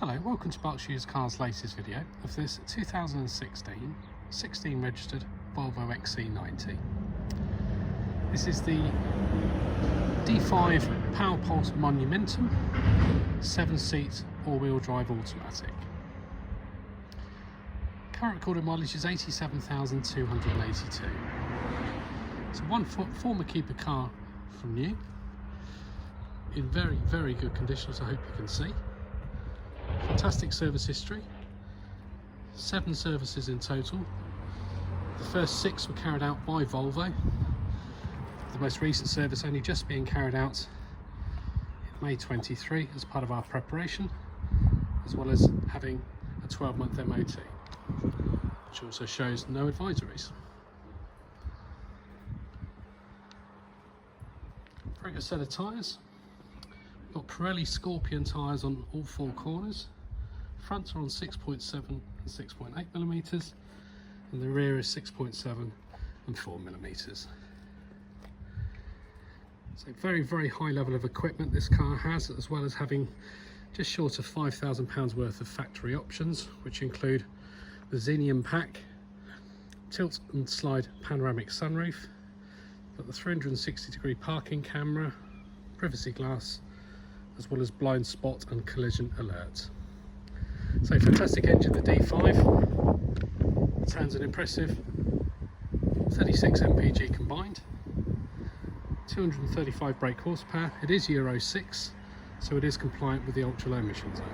Hello, welcome to Berkshire Used Cars' latest video of this 2016 registered Volvo XC90. This is the D5 Power Pulse Monumentum 7-seat all-wheel drive automatic. Current recorded mileage is 87,282. It's a former keeper car from new, in very good condition, as I hope you can see. Fantastic service history, 7 services in total. The first 6 were carried out by Volvo, the most recent service only just being carried out in May 23 as part of our preparation, as well as having a 12-month MOT, which also shows no advisories. Very good set of tyres. Got Pirelli Scorpion tyres on all 4 corners. Fronts are on 6.7 and 6.8 millimeters, and the rear is 6.7 and 4 millimeters. So very high level of equipment this car has, as well as having just short of £5,000 worth of factory options, which include the Xenium pack, tilt and slide panoramic sunroof, got the 360-degree parking camera, privacy glass, as well as blind spot and collision alert. So fantastic engine, the D5. It sounds an impressive 36 mpg combined, 235 brake horsepower. It is Euro 6, so it is compliant with the ultra low emission zone.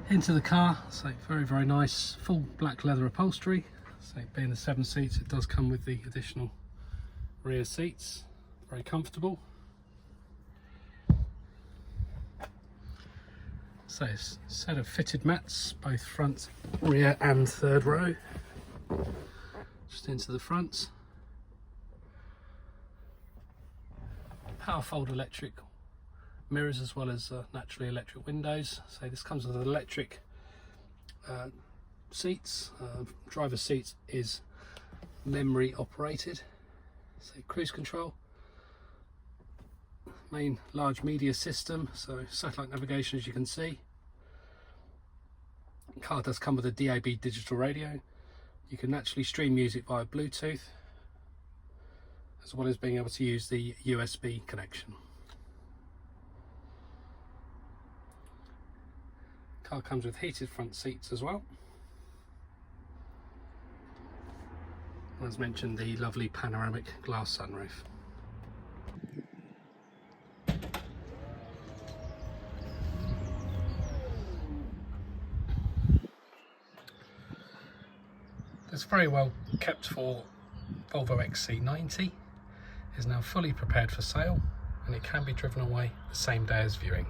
Into the car, so very nice full black leather upholstery. So being the 7 seats, it does come with the additional rear seats, very comfortable. So it's a set of fitted mats, both front, rear and third row. Just into the front. Power fold electric mirrors, as well as naturally electric windows. So this comes with electric seats. Driver's seat is memory operated. So cruise control, main large media system, so satellite navigation, as you can see. The car does come with a DAB digital radio. You can naturally stream music via Bluetooth, as well as being able to use the USB connection. The car comes with heated front seats as well. As mentioned, the lovely panoramic glass sunroof. It's very well kept for Volvo XC90. It is now fully prepared for sale, and it can be driven away the same day as viewing.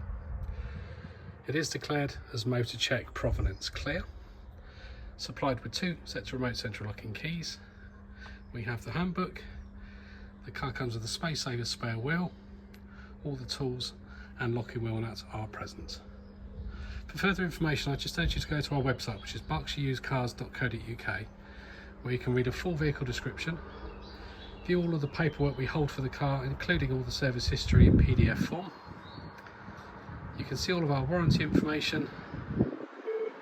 It is declared as Motor Check Provenance Clear, supplied with 2 sets of remote central locking keys. We have the handbook. The car comes with a space saver spare wheel. All the tools and locking wheel nuts are present. For further information, I just urge you to go to our website, which is berkshireusedcars.co.uk, where you can read a full vehicle description, view all of the paperwork we hold for the car, including all the service history in PDF form. You can see all of our warranty information,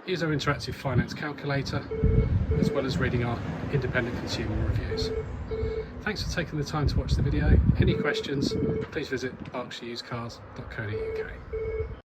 use our interactive finance calculator, as well as reading our independent consumer reviews. Thanks for taking the time to watch the video. Any questions, please visit berkshireusedcars.co.uk.